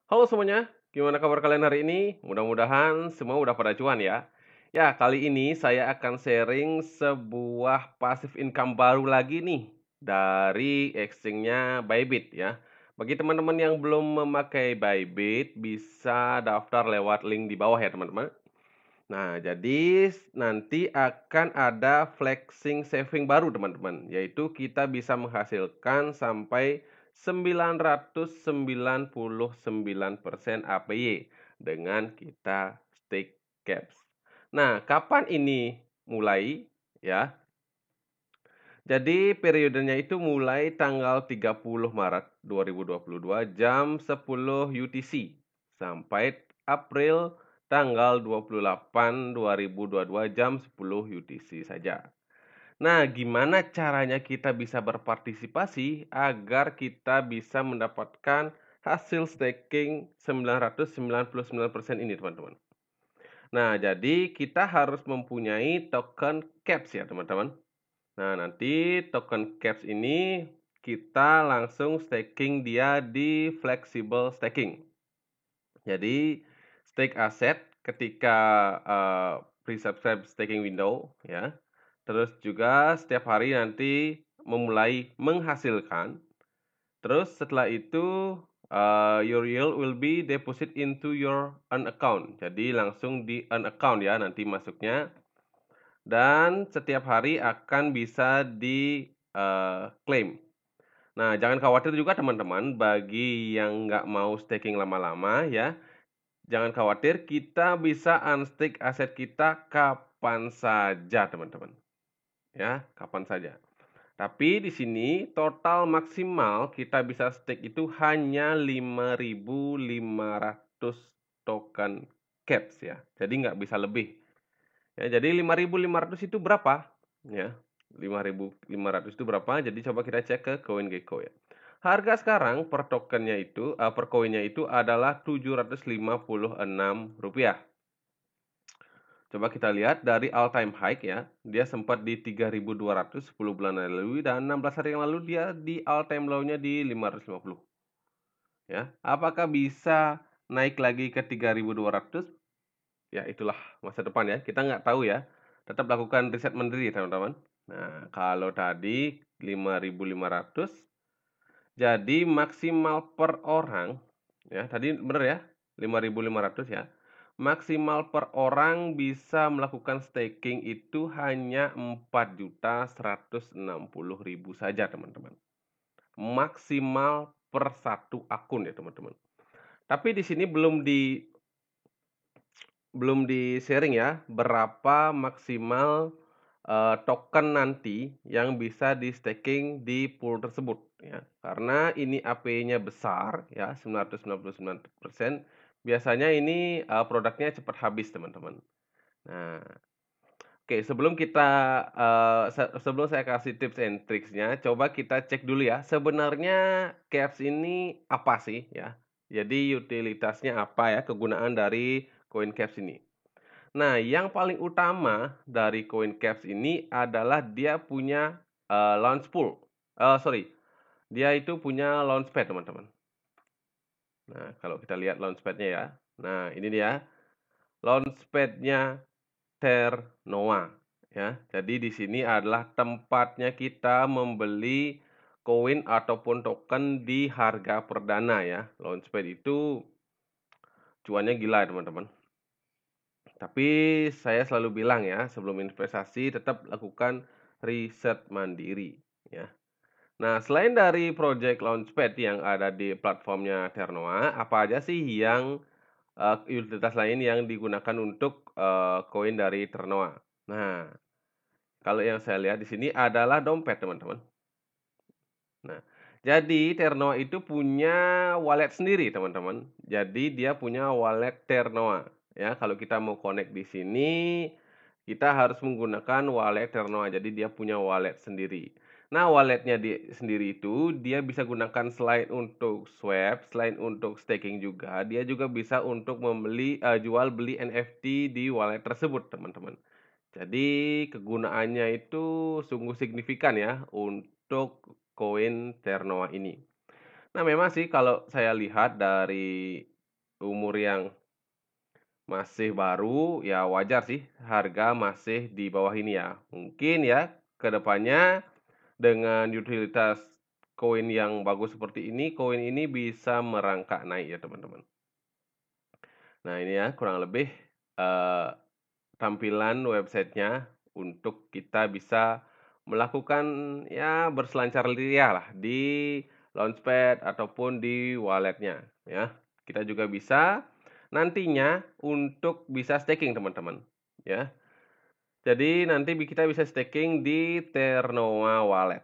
Halo semuanya, gimana kabar kalian hari ini? Mudah-mudahan semua udah pada cuan ya. Ya, kali ini saya akan sharing sebuah passive income baru lagi nih dari exchange-nya Bybit ya. Bagi teman-teman yang belum memakai Bybit, bisa daftar lewat link di bawah ya teman-teman. Nah, jadi nanti akan ada flexing saving baru teman-teman, yaitu kita bisa menghasilkan sampai 999% APY dengan kita stake caps. Nah, kapan ini mulai ya? Jadi periodenya itu mulai tanggal 30 Maret 2022 jam 10 UTC sampai April tanggal 28 2022 jam 10 UTC saja. Nah, gimana caranya kita bisa berpartisipasi agar kita bisa mendapatkan hasil staking 999% ini, teman-teman? Nah, jadi kita harus mempunyai token CAPS ya, teman-teman. Nah, nanti token CAPS ini kita langsung staking dia di flexible staking. Jadi, stake aset ketika pre-subscribe staking window ya. Terus juga setiap hari nanti memulai menghasilkan. Terus setelah itu your yield will be deposit into your earn account. Jadi langsung di earn account ya nanti masuknya. Dan setiap hari akan bisa di claim. Nah, jangan khawatir juga teman-teman bagi yang nggak mau staking lama-lama ya. Jangan khawatir, kita bisa unstake aset kita kapan saja teman-teman. Ya, kapan saja. Tapi di sini total maksimal kita bisa stake itu hanya 5.500 token caps ya. Jadi nggak bisa lebih. Ya, jadi 5.500 itu berapa? Ya, 5.500 itu berapa? Jadi coba kita cek ke CoinGecko ya. Harga sekarang per tokennya itu, per koinnya itu adalah Rp756. Coba kita lihat dari all time high ya. Dia sempat di 3.200 10 bulan lalu dan 16 hari yang lalu dia di all time low-nya di 550. Ya. Apakah bisa naik lagi ke 3.200? Ya, itulah masa depan ya. Kita nggak tahu ya. Tetap lakukan riset mandiri, teman-teman. Nah, kalau tadi 5.500, jadi maksimal per orang, ya, tadi benar ya, 5.500 ya. Maksimal per orang bisa melakukan staking itu hanya 4.160.000 saja, teman-teman. Maksimal per satu akun ya, teman-teman. Tapi di sini belum di sharing ya, berapa maksimal token nanti yang bisa di-staking di pool tersebut ya. Karena ini APY-nya besar ya, 999%, biasanya ini produknya cepat habis, teman-teman. Nah, oke, sebelum saya kasih tips and tricksnya, coba kita cek dulu ya, sebenarnya CAPS ini apa sih ya? Jadi utilitasnya apa ya, kegunaan dari koin CAPS ini? Nah, yang paling utama dari koin CAPS ini adalah dia punya launch pool. Sorry, dia itu punya launchpad, teman-teman. Nah, kalau kita lihat launchpad-nya ya. Nah, ini dia launchpad-nya Ternoa ya. Jadi di sini adalah tempatnya kita membeli koin ataupun token di harga perdana ya. Launchpad itu cuannya gila, teman-teman. Tapi saya selalu bilang ya, sebelum investasi tetap lakukan riset mandiri ya. Nah, selain dari project Launchpad yang ada di platformnya Ternoa, apa aja sih yang utilitas lain yang digunakan untuk koin dari Ternoa? Nah, kalau yang saya lihat di sini adalah dompet, teman-teman. Nah, jadi Ternoa itu punya wallet sendiri, teman-teman. Jadi dia punya wallet Ternoa. Ya, kalau kita mau connect di sini, kita harus menggunakan wallet Ternoa. Jadi dia punya wallet sendiri. Nah, walletnya sendiri itu dia bisa gunakan selain untuk swap, selain untuk staking juga, dia juga bisa untuk jual beli NFT di wallet tersebut, teman-teman. Jadi kegunaannya itu sungguh signifikan ya untuk koin Ternoa ini. Nah, memang sih kalau saya lihat dari umur yang masih baru, ya wajar sih harga masih di bawah ini ya. Mungkin ya ke depannya dengan utilitas koin yang bagus seperti ini, koin ini bisa merangkak naik ya teman-teman. Nah ini ya kurang lebih eh, tampilan websitenya untuk kita bisa melakukan ya berselancar liar lah di Launchpad ataupun di walletnya ya. Kita juga bisa nantinya untuk bisa staking teman-teman ya. Jadi nanti kita bisa staking di Ternoa Wallet.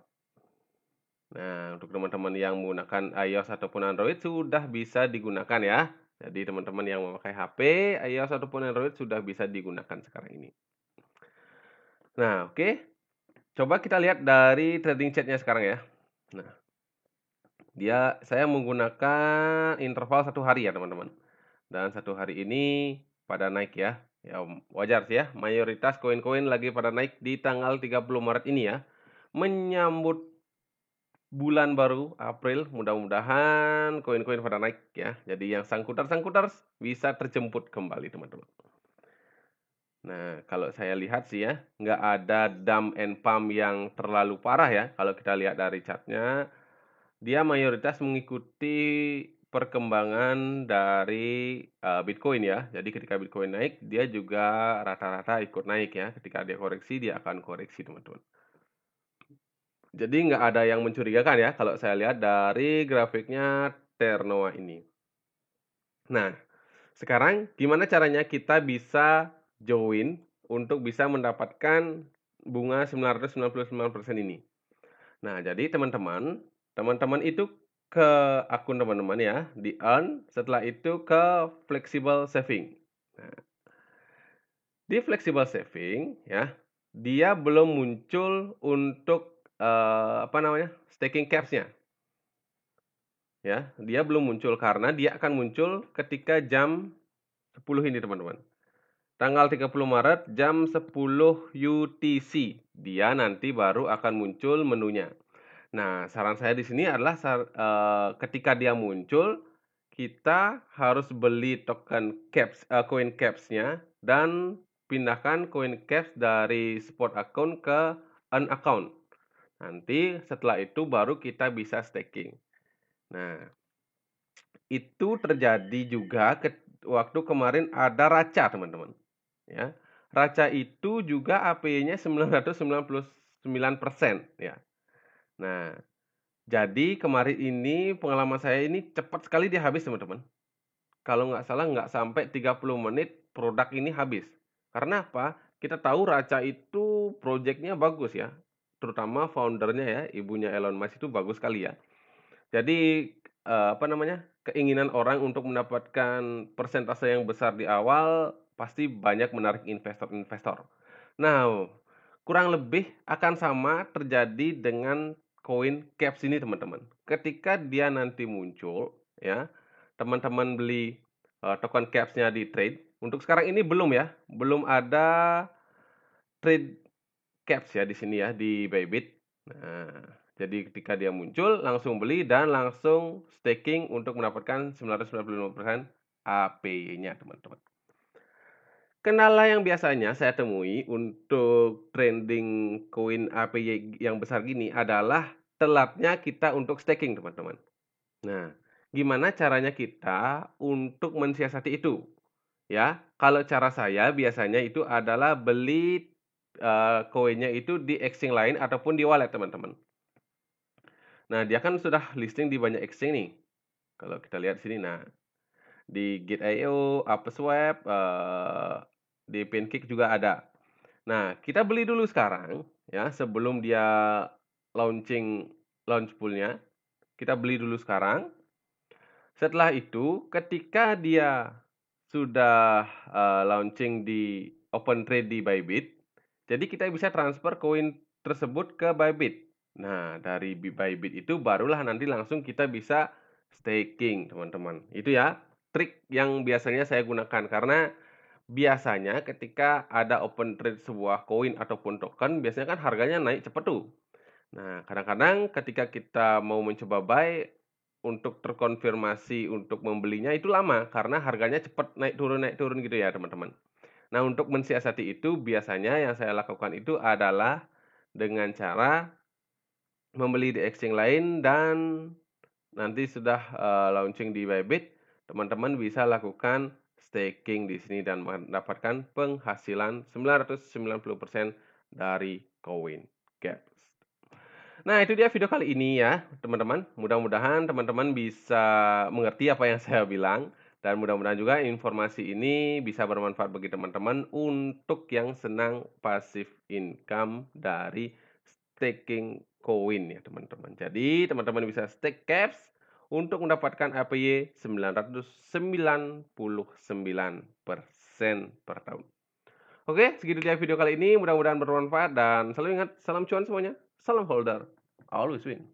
Nah, untuk teman-teman yang menggunakan iOS ataupun Android sudah bisa digunakan ya. Jadi teman-teman yang memakai HP, iOS ataupun Android sudah bisa digunakan sekarang ini. Nah, oke. Coba kita lihat dari trading chart-nya sekarang ya. Nah, saya menggunakan interval 1 hari ya teman-teman. Dan 1 hari ini pada naik ya. Ya wajar sih ya, mayoritas koin-koin lagi pada naik di tanggal 30 Maret ini ya. Menyambut bulan baru April, mudah-mudahan koin-koin pada naik ya. Jadi yang sangkutar-sangkutar bisa terjemput kembali teman-teman. Nah, kalau saya lihat sih ya, nggak ada dump and pump yang terlalu parah ya. Kalau kita lihat dari chartnya, dia mayoritas mengikuti perkembangan dari Bitcoin ya. Jadi ketika Bitcoin naik, dia juga rata-rata ikut naik ya. Ketika dia koreksi, dia akan koreksi teman-teman. Jadi nggak ada yang mencurigakan ya kalau saya lihat dari grafiknya Ternoa ini. Nah, sekarang gimana caranya kita bisa join untuk bisa mendapatkan bunga 999% ini? Nah, jadi teman-teman itu ke akun teman-teman ya, di earn, setelah itu ke flexible saving. Nah, di flexible saving ya, dia belum muncul untuk staking caps-nya. Ya, dia belum muncul karena dia akan muncul ketika jam 10 ini teman-teman. Tanggal 30 Maret jam 10 UTC. Dia nanti baru akan muncul menunya. Nah, saran saya di sini adalah ketika dia muncul, kita harus beli token caps, coin caps-nya dan pindahkan coin caps dari spot account ke earn account. Nanti setelah itu baru kita bisa staking. Nah, itu terjadi juga waktu kemarin ada Raca, teman-teman. Ya. Raca itu juga APY-nya 999% ya. Nah, jadi kemarin ini pengalaman saya ini cepat sekali dia habis, teman-teman. Kalau nggak salah nggak sampai 30 menit produk ini habis. Karena apa? Kita tahu Raca itu proyeknya bagus ya. Terutama foundernya ya, ibunya Elon Musk itu bagus sekali ya. Jadi keinginan orang untuk mendapatkan persentase yang besar di awal pasti banyak menarik investor-investor. Nah, kurang lebih akan sama terjadi dengan koin caps ini teman-teman. Ketika dia nanti muncul ya, teman-teman beli token caps-nya di trade. Untuk sekarang ini belum ya, belum ada trade caps ya di sini ya di Bybit. Nah, jadi ketika dia muncul langsung beli dan langsung staking untuk mendapatkan 995% APY-nya teman-teman. Kendala yang biasanya saya temui untuk trending koin APY yang besar gini adalah telatnya kita untuk staking teman-teman. Nah, gimana caranya kita untuk mensiasati itu? Ya, kalau cara saya biasanya itu adalah beli koinnya itu di exchange lain ataupun di wallet teman-teman. Nah, dia kan sudah listing di banyak exchange nih. Kalau kita lihat sini, nah di Gate.io, Upswap, di Pancake juga ada. Nah, kita beli dulu sekarang ya sebelum dia launch pool-nya. Kita beli dulu sekarang. Setelah itu, ketika dia sudah launching di open trade di Bybit, jadi kita bisa transfer koin tersebut ke Bybit. Nah, dari Bybit itu barulah nanti langsung kita bisa staking, teman-teman. Itu ya, trik yang biasanya saya gunakan karena biasanya ketika ada open trade sebuah koin ataupun token, biasanya kan harganya naik cepat tuh. Nah, kadang-kadang ketika kita mau mencoba buy, untuk terkonfirmasi untuk membelinya itu lama karena harganya cepat naik turun gitu ya, teman-teman. Nah, untuk mensiasati itu biasanya yang saya lakukan itu adalah dengan cara membeli di exchange lain dan nanti sudah launching di Bybit, teman-teman bisa lakukan staking di sini dan mendapatkan penghasilan 990% dari koin Caps. Nah, itu dia video kali ini ya, teman-teman. Mudah-mudahan teman-teman bisa mengerti apa yang saya bilang dan mudah-mudahan juga informasi ini bisa bermanfaat bagi teman-teman untuk yang senang passive income dari staking koin ya, teman-teman. Jadi, teman-teman bisa stake caps untuk mendapatkan APY 999% per tahun. Oke, segitu dia video kali ini. Mudah-mudahan bermanfaat dan selalu ingat, salam cuan semuanya. Salam holder. Always win.